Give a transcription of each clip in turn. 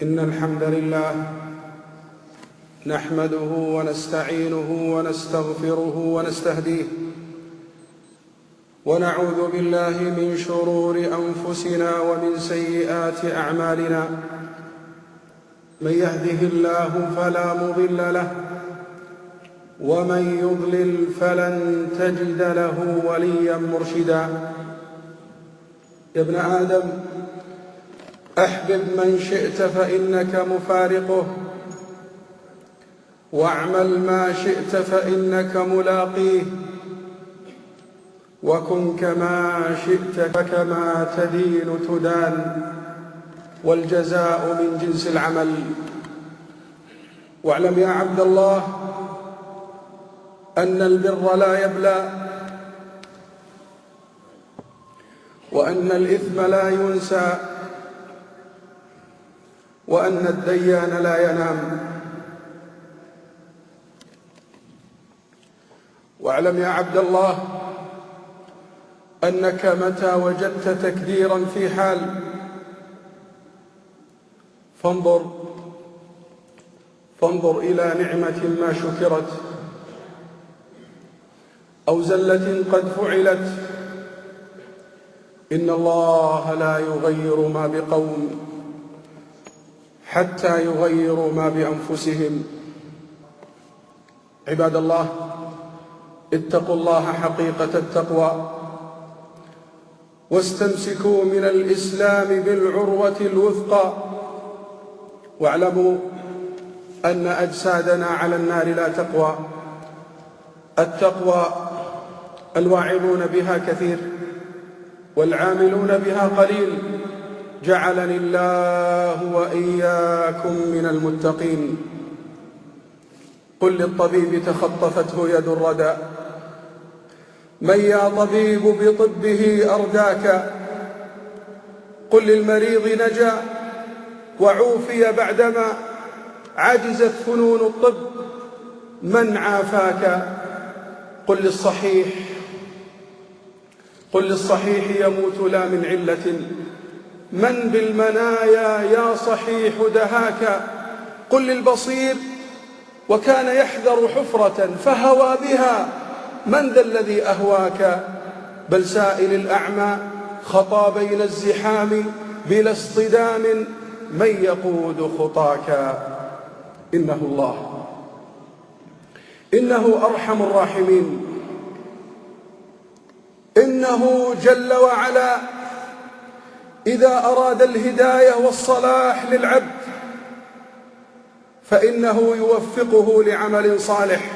إن الحمد لله نحمده ونستعينه ونستغفره ونستهديه، ونعوذ بالله من شرور أنفسنا ومن سيئات أعمالنا. من يهده الله فلا مضل له، ومن يضلل فلن تجد له وليا مرشدا. يا ابن آدم، أحبب من شئت فإنك مفارقه، واعمل ما شئت فإنك ملاقيه، وكن كما شئت فكما تدين تدان، والجزاء من جنس العمل. واعلم يا عبد الله أن البر لا يبلى، وأن الإثم لا ينسى، وأن الديان لا ينام. واعلم يا عبد الله أنك متى وجدت تكديرا في حال فانظر إلى نعمة ما شكرت، أو زلة قد فعلت. إن الله لا يغير ما بقوم حتى يغيروا ما بأنفسهم. عباد الله، اتقوا الله حقيقة التقوى، واستمسكوا من الإسلام بالعروة الوثقى، واعلموا أن أجسادنا على النار لا تقوى. التقوى الواعظون بها كثير والعاملون بها قليل. جعلني الله وإياكم من المتقين. قل للطبيب تخطفته يد الردى، من يا طبيب بطبه أرداك. قل للمريض نجا وعوفي بعدما عجزت فنون الطب، من عافاك. قل للصحيح يموت لا من علة، من بالمنايا يا صحيح دهاك. قل للبصير وكان يحذر حفرة فهوى بها، من ذا الذي أهواك. بل سائل الأعمى خطى بين الزحام بلا اصطدام، من يقود خطاك. إنه الله، إنه أرحم الراحمين، إنه جل وعلا إذا أراد الهداية والصلاح للعبد فإنه يوفقه لعمل صالح.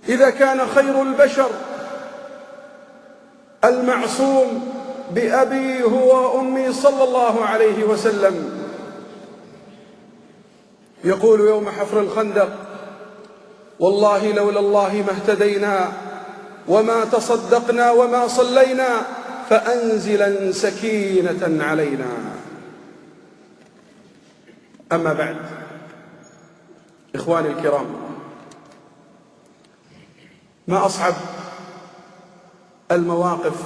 إذا كان خير البشر المعصوم بأبي هو وأمي صلى الله عليه وسلم يقول يوم حفر الخندق: والله لولا الله ما اهتدينا وما تصدقنا وما صلينا، فأنزلا سكينة علينا. أما بعد، إخواني الكرام، ما أصعب المواقف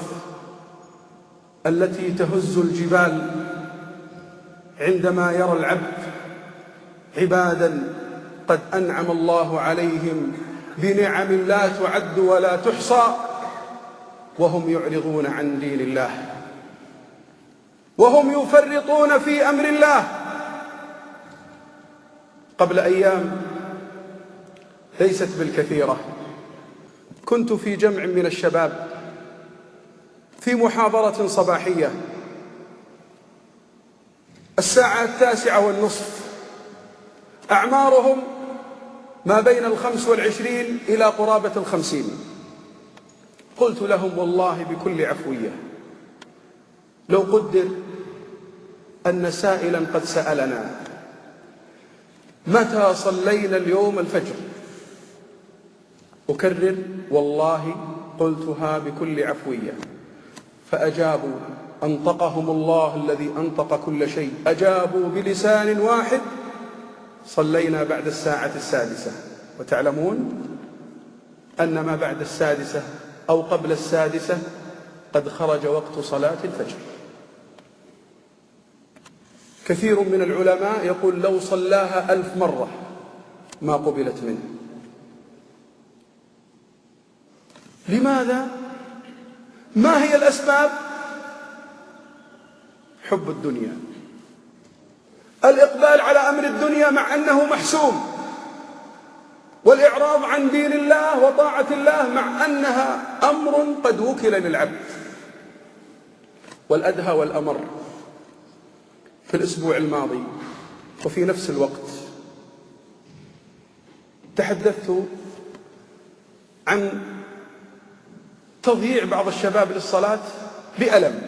التي تهز الجبال عندما يرى العبد عبادا قد أنعم الله عليهم بنعم لا تعد ولا تحصى، وهم يعرضون عن دين الله، وهم يفرطون في أمر الله. قبل أيام ليست بالكثيرة كنت في جمع من الشباب في محاضرة صباحية الساعة 9:30، أعمارهم ما بين 25 إلى قرابة 50. قلت لهم والله بكل عفوية: لو قدر أن سائلا قد سألنا متى صلينا اليوم الفجر، أكرر والله قلتها بكل عفوية، فأجابوا، أنطقهم الله الذي أنطق كل شيء، أجابوا بلسان واحد: صلينا بعد الساعة 6. وتعلمون أن ما بعد 6 أو قبل 6 قد خرج وقت صلاة الفجر. كثير من العلماء يقول لو صلاها 1000 مرة ما قبلت منه. لماذا؟ ما هي الأسباب؟ حب الدنيا، الإقبال على أمر الدنيا مع أنه محسوم، والإعراض عن دين الله وطاعة الله مع أنها أمر قد وكل للعبد. والأدهى والأمر، في الأسبوع الماضي وفي نفس الوقت تحدثت عن تضييع بعض الشباب للصلاة بألم،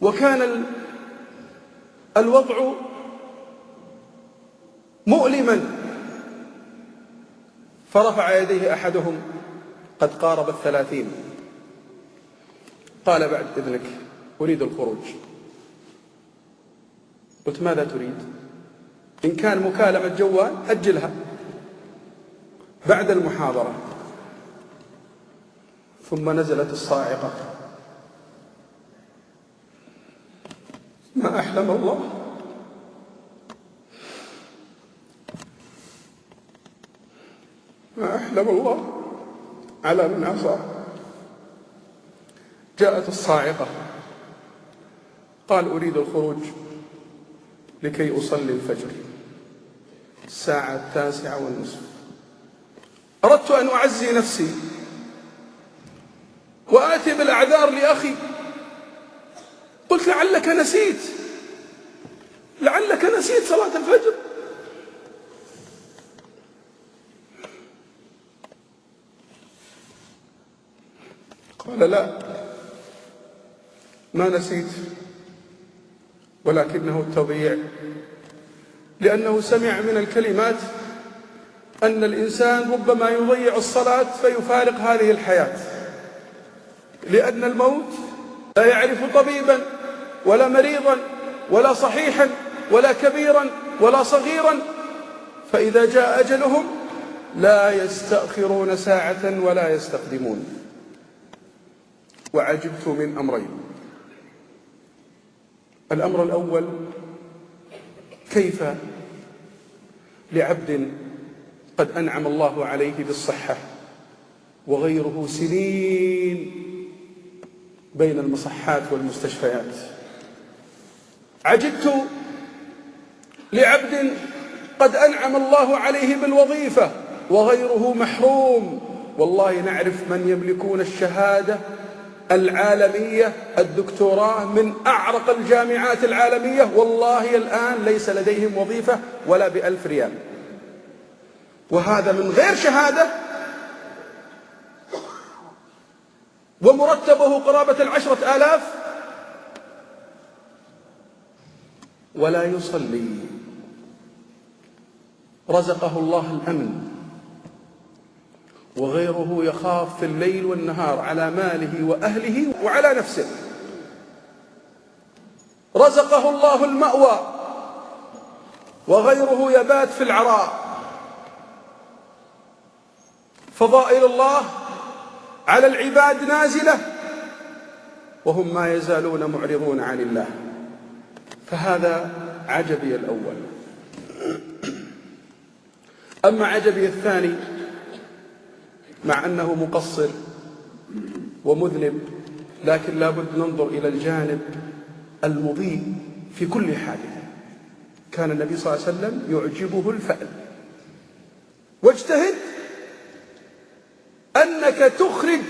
وكان الوضع مؤلما، فرفع يديه أحدهم قد قارب 30، قال بعد إذنك أريد الخروج. قلت ماذا تريد؟ إن كان مكالمة جوال أجلها بعد المحاضرة. ثم نزلت الصاعقة. ما أحلم الله، ما أحلم الله على من عصاه. جاءت الصاعقة، قال أريد الخروج لكي أصلي الفجر الساعة 9:30. أردت أن أعزي نفسي وآتي بالأعذار لأخي. قلت لعلك نسيت صلاة الفجر. قال لا، ما نسيت، ولكنه التضييع، لأنه سمع من الكلمات أن الإنسان ربما يضيع الصلاة فيفارق هذه الحياة، لأن الموت لا يعرف طبيبا ولا مريضا ولا صحيحا ولا كبيرا ولا صغيرا، فإذا جاء أجلهم لا يستأخرون ساعة ولا يستقدمون. وعجبت من أمرين. الأمر الأول، كيف لعبد قد أنعم الله عليه بالصحة وغيره سنين بين المصحات والمستشفيات، عجبت لعبد قد أنعم الله عليه بالوظيفة وغيره محروم. والله نعرف من يملكون الشهادة العالمية، الدكتوراه، من أعرق الجامعات العالمية، والله الآن ليس لديهم وظيفة ولا ب1000 ريال، وهذا من غير شهادة، ومرتبه قرابة 10,000 ولا يصلي. رزقه الله الأمن، وغيره يخاف في الليل والنهار على ماله وأهله وعلى نفسه. رزقه الله المأوى، وغيره يبات في العراء. فضائل الله على العباد نازلة، وهم ما يزالون معرضون عن الله. فهذا عجبي الأول. أما عجبي الثاني، مع أنه مقصر ومذنب، لكن لا بد ننظر إلى الجانب المضيء في كل حادثة. كان النبي صلى الله عليه وسلم يعجبه الفأل. واجتهد أنك تخرج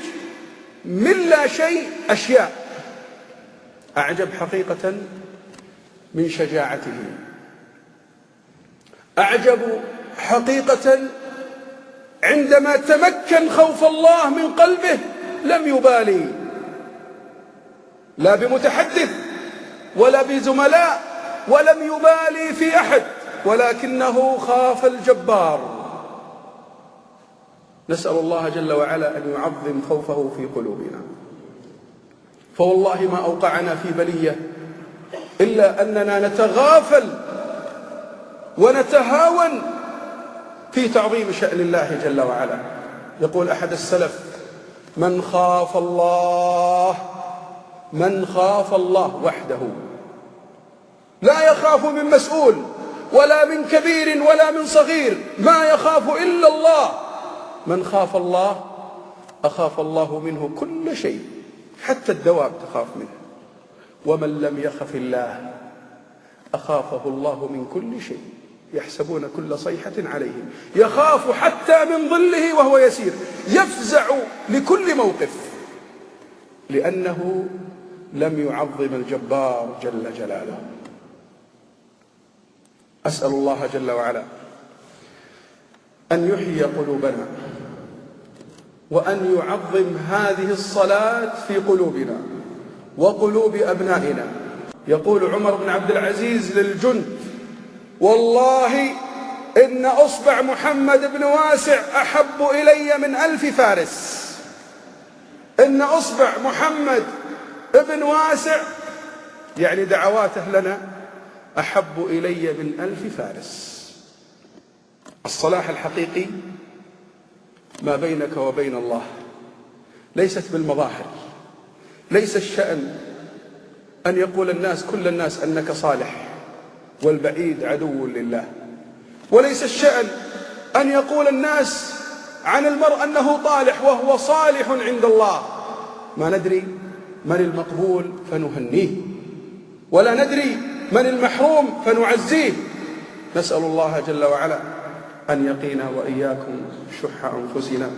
من لا شيء أشياء. أعجب حقيقة من شجاعته، أعجب حقيقة عندما تمكن خوف الله من قلبه لم يبالي لا بمتحدث ولا بزملاء، ولم يبالي في أحد، ولكنه خاف الجبار. نسأل الله جل وعلا أن يعظم خوفه في قلوبنا. فوالله ما أوقعنا في بلية إلا أننا نتغافل ونتهاون في تعظيم شأن الله جل وعلا. يقول أحد السلف: من خاف الله وحده لا يخاف من مسؤول ولا من كبير ولا من صغير، ما يخاف إلا الله. من خاف الله أخاف الله منه كل شيء، حتى الدواب تخاف منه. ومن لم يخف الله أخافه الله من كل شيء. يحسبون كل صيحة عليهم، يخاف حتى من ظله وهو يسير، يفزع لكل موقف، لأنه لم يعظم الجبار جل جلاله. أسأل الله جل وعلا أن يحيي قلوبنا، وأن يعظم هذه الصلاة في قلوبنا وقلوب أبنائنا. يقول عمر بن عبد العزيز للجند: والله إن أصبع محمد بن واسع أحب إلي من 1000 فارس. إن أصبع محمد بن واسع يعني دعواته لنا أحب إلي من 1000 فارس. الصلاح الحقيقي ما بينك وبين الله، ليست بالمظاهر. ليس الشأن أن يقول الناس كل الناس أنك صالح والبعيد عدو لله، وليس الشأن أن يقول الناس عن المرء أنه طالح وهو صالح عند الله. ما ندري من المقبول فنهنيه، ولا ندري من المحروم فنعزيه. نسأل الله جل وعلا أن يقينا وإياكم شح أنفسنا.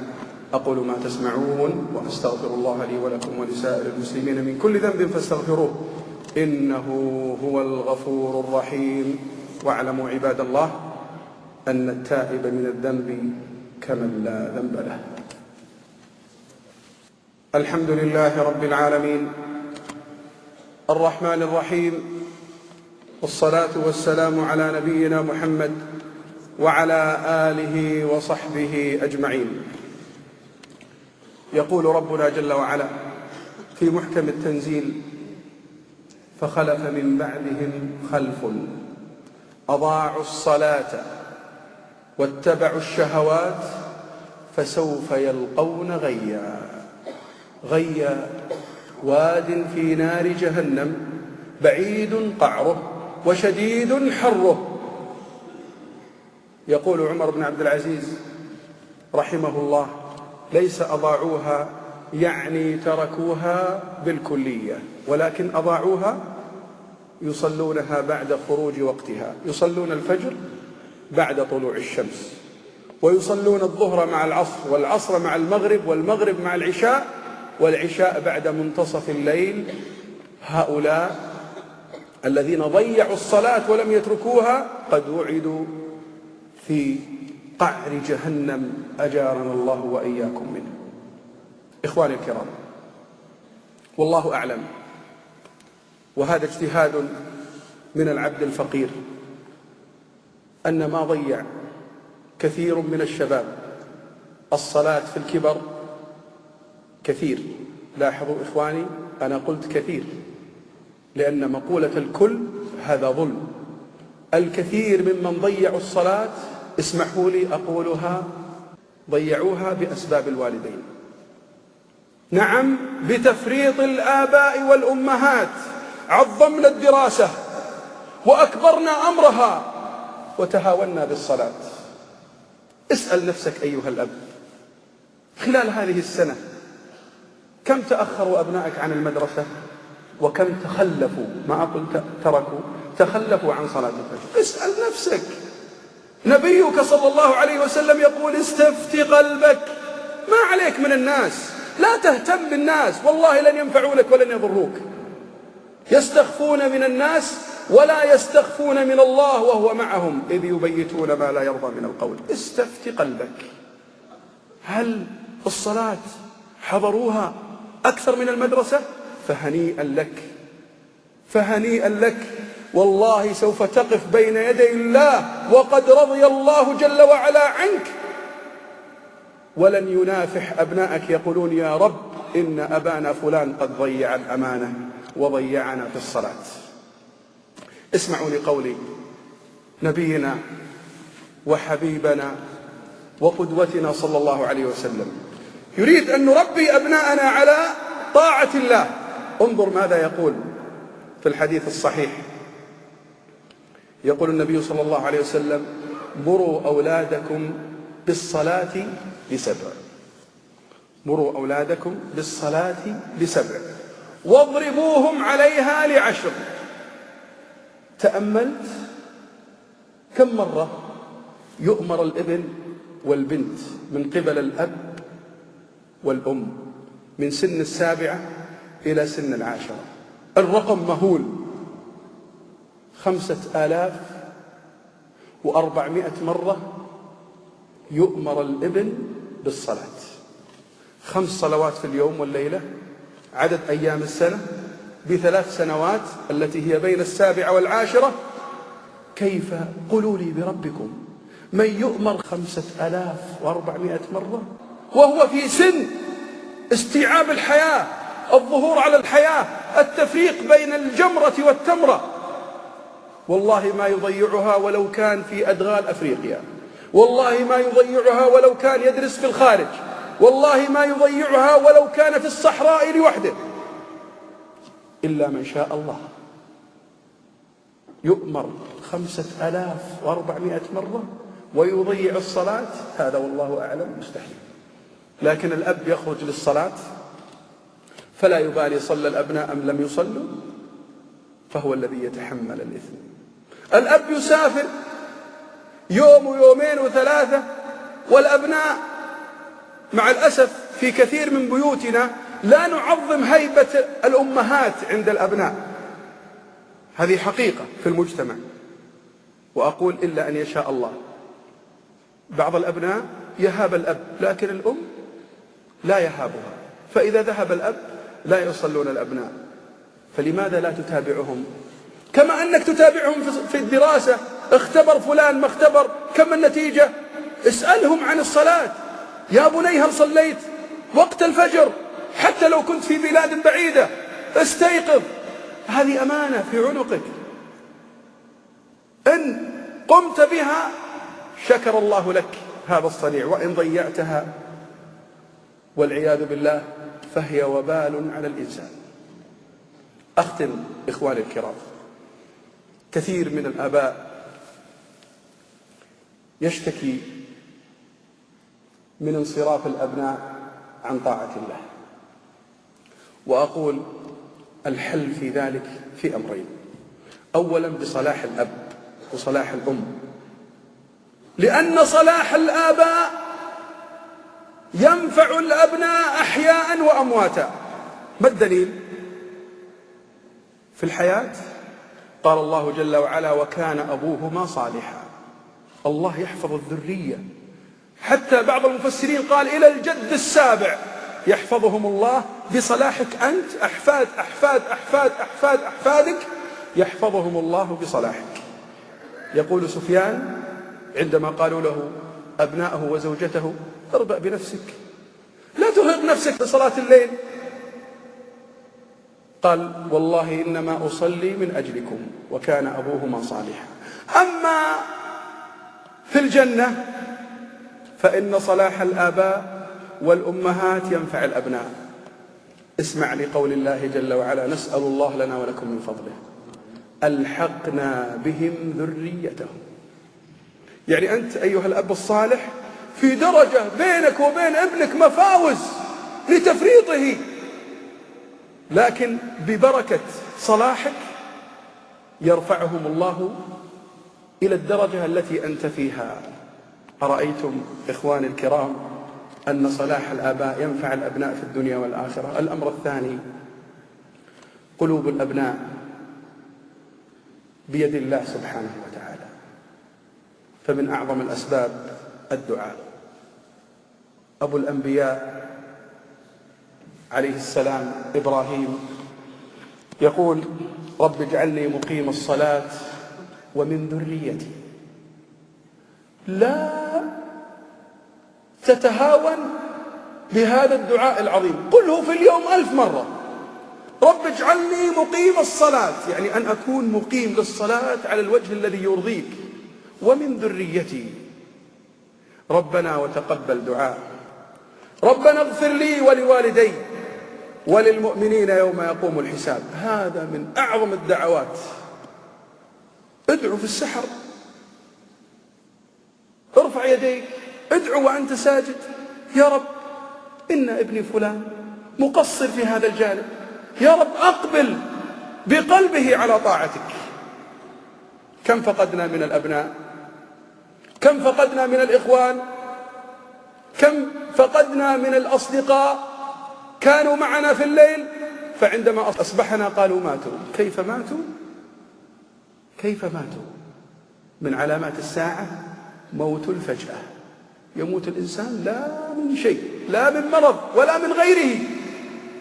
أقول ما تسمعون، وأستغفر الله لي ولكم ولسائر المسلمين من كل ذنب فاستغفروه، إنه هو الغفور الرحيم. واعلموا عباد الله أن التائب من الذنب كمن لا ذنب له. الحمد لله رب العالمين الرحمن الرحيم، والصلاة والسلام على نبينا محمد وعلى آله وصحبه أجمعين. يقول ربنا جل وعلا في محكم التنزيل: فخلف من بعدهم خلف أضاعوا الصلاة واتبعوا الشهوات فسوف يلقون غيا. غيا واد في نار جهنم بعيد قعره وشديد حره. يقول عمر بن عبد العزيز رحمه الله: ليس أضاعوها يعني تركوها بالكلية، ولكن أضاعوها يصلونها بعد خروج وقتها. يصلون الفجر بعد طلوع الشمس، ويصلون الظهر مع العصر، والعصر مع المغرب، والمغرب مع العشاء، والعشاء بعد منتصف الليل. هؤلاء الذين ضيعوا الصلاة ولم يتركوها قد وعدوا في قعر جهنم، أجارنا الله وإياكم منه. إخواني الكرام، والله أعلم، وهذا اجتهاد من العبد الفقير، أن ما ضيع كثير من الشباب الصلاة في الكبر كثير. لاحظوا إخواني، أنا قلت كثير لأن مقولة الكل هذا ظلم. الكثير ممن ضيعوا الصلاة، اسمحوا لي أقولها، ضيعوها بأسباب الوالدين. نعم، بتفريط الآباء والأمهات عظمنا الدراسة وأكبرنا أمرها وتهاونا بالصلاة. اسأل نفسك أيها الأب، خلال هذه السنة كم تأخروا أبنائك عن المدرسة، وكم تخلفوا، ما أقول تركوا، تخلفوا عن صلاة الفجر. اسأل نفسك. نبيك صلى الله عليه وسلم يقول: استفت قلبك، ما عليك من الناس، لا تهتم بالناس، والله لن ينفعونك ولن يضروك. يستخفون من الناس ولا يستخفون من الله وهو معهم إذ يبيتون ما لا يرضى من القول. استفت قلبك. هل الصلاة حضروها أكثر من المدرسة؟ فهنيئا لك، فهنيئا لك، والله سوف تقف بين يدي الله وقد رضي الله جل وعلا عنك، ولن ينافح أبنائك يقولون: يا رب إن أبانا فلان قد ضيع الأمانة وضيعنا في الصلاة. اسمعوا لقولي نبينا وحبيبنا وقدوتنا صلى الله عليه وسلم، يريد أن نربي أبناءنا على طاعة الله. انظر ماذا يقول في الحديث الصحيح: يقول النبي صلى الله عليه وسلم: مروا أولادكم بالصلاة ل7، مروا أولادكم بالصلاة ل7 واضربوهم عليها ل10. تأملت كم مرة يؤمر الابن والبنت من قبل الأب والأم من سن 7 إلى سن 10. الرقم مهول: 5400 مرة يؤمر الابن بالصلاة. 5 صلوات في اليوم والليلة، عدد أيام السنة ب3 سنوات التي هي بين 7 و10. كيف قولوا لي بربكم من يؤمر 5400 مرة وهو في سن استيعاب الحياة، الظهور على الحياة، التفريق بين الجمرة والتمرة؟ والله ما يضيعها ولو كان في أدغال أفريقيا، والله ما يضيعها ولو كان يدرس في الخارج، والله ما يضيعها ولو كان في الصحراء لوحده، إلا من شاء الله. يؤمر 5400 مرة ويضيع الصلاة، هذا والله أعلم مستحيل. لكن الأب يخرج للصلاة فلا يبالي صلى الأبناء أم لم يصلوا، فهو الذي يتحمل الإثم. الأب يسافر يوم ويومين و3، والأبناء مع الأسف في كثير من بيوتنا لا نعظم هيبة الأمهات عند الأبناء. هذه حقيقة في المجتمع، وأقول إلا أن يشاء الله. بعض الأبناء يهاب الأب لكن الأم لا يهابها، فإذا ذهب الأب لا يصلون الأبناء. فلماذا لا تتابعهم كما أنك تتابعهم في الدراسة؟ اختبر فلان ما اختبر، كم النتيجة؟ اسألهم عن الصلاة: يا بني هل صليت وقت الفجر؟ حتى لو كنت في بلاد بعيدة استيقظ، هذه أمانة في عنقك. إن قمت بها شكر الله لك هذا الصنيع، وإن ضيعتها والعياذ بالله فهي وبال على الإنسان. أختم إخواني الكرام، كثير من الآباء يشتكي من انصراف الأبناء عن طاعة الله، وأقول الحل في ذلك في أمرين: أولا بصلاح الأب وصلاح الأم، لأن صلاح الآباء ينفع الأبناء أحياء وأمواتا. ما الدليل؟ في الحياة قال الله جل وعلا: وكان أبوهما صالحا. الله يحفظ الذرية، حتى بعض المفسرين قال إلى الجد السابع يحفظهم الله بصلاحك أنت، أحفاد أحفاد أحفاد أحفاد أحفادك يحفظهم الله بصلاحك. يقول سفيان عندما قالوا له أبناءه وزوجته: اربأ بنفسك، لا ترهق نفسك بصلاة الليل. قال: والله إنما أصلي من أجلكم وكان أبوهما صالحا. أما في الجنة فإن صلاح الآباء والأمهات ينفع الأبناء. اسمع لقول الله جل وعلا: نسأل الله لنا ولكم من فضله ألحقنا بهم ذريتهم. يعني أنت أيها الأب الصالح في درجة بينك وبين ابنك مفاوز لتفريطه، لكن ببركة صلاحك يرفعهم الله إلى الدرجة التي أنت فيها. أرأيتم إخواني الكرام أن صلاح الآباء ينفع الأبناء في الدنيا والآخرة؟ الأمر الثاني: قلوب الأبناء بيد الله سبحانه وتعالى، فمن أعظم الأسباب الدعاء. أبو الأنبياء عليه السلام إبراهيم يقول: رب اجعلني مقيم الصلاة ومن ذريتي. لا تتهاون بهذا الدعاء العظيم، قله في اليوم 1000 مرة: رب اجعلني مقيم الصلاة، يعني أن أكون مقيم للصلاة على الوجه الذي يرضيك، ومن ذريتي. ربنا وتقبل دعاء، ربنا اغفر لي ولوالدي وللمؤمنين يوم يقوم الحساب. هذا من أعظم الدعوات. ادعو في السحر، ارفع يديك، ادعو وأنت ساجد: يا رب إن ابني فلان مقصر في هذا الجانب، يا رب أقبل بقلبه على طاعتك. كم فقدنا من الأبناء، كم فقدنا من الإخوان، كم فقدنا من الأصدقاء كانوا معنا في الليل، فعندما أصبحنا قالوا ماتوا. كيف ماتوا؟ كيف ماتوا؟ من علامات الساعة موت الفجأة. يموت الإنسان لا من شيء، لا من مرض ولا من غيره،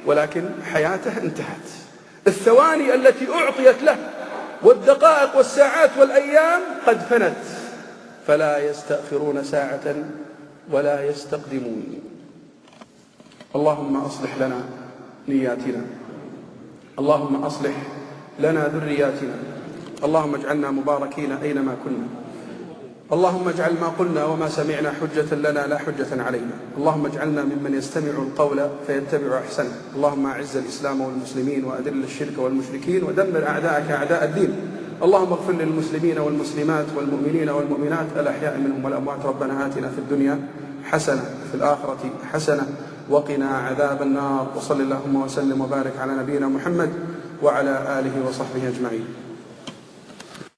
ولكن حياته انتهت. الثواني التي أعطيت له والدقائق والساعات والأيام قد فنت، فلا يستأخرون ساعة ولا يستقدمون. اللهم أصلح لنا نياتنا، اللهم أصلح لنا ذرياتنا، اللهم اجعلنا مباركين أينما كنا، اللهم اجعل ما قلنا وما سمعنا حجة لنا لا حجة علينا، اللهم اجعلنا ممن يستمع القول فيتبع أحسنه، اللهم أعز الإسلام والمسلمين وأذل الشرك والمشركين ودمر أعداءك أعداء الدين، اللهم اغفر للمسلمين والمسلمات والمؤمنين والمؤمنات الأحياء منهم والأموات، ربنا آتنا في الدنيا حسنة في الآخرة حسنة وقنا عذاب النار، وصل اللهم وسلم وبارك على نبينا محمد وعلى آله وصحبه أجمعين.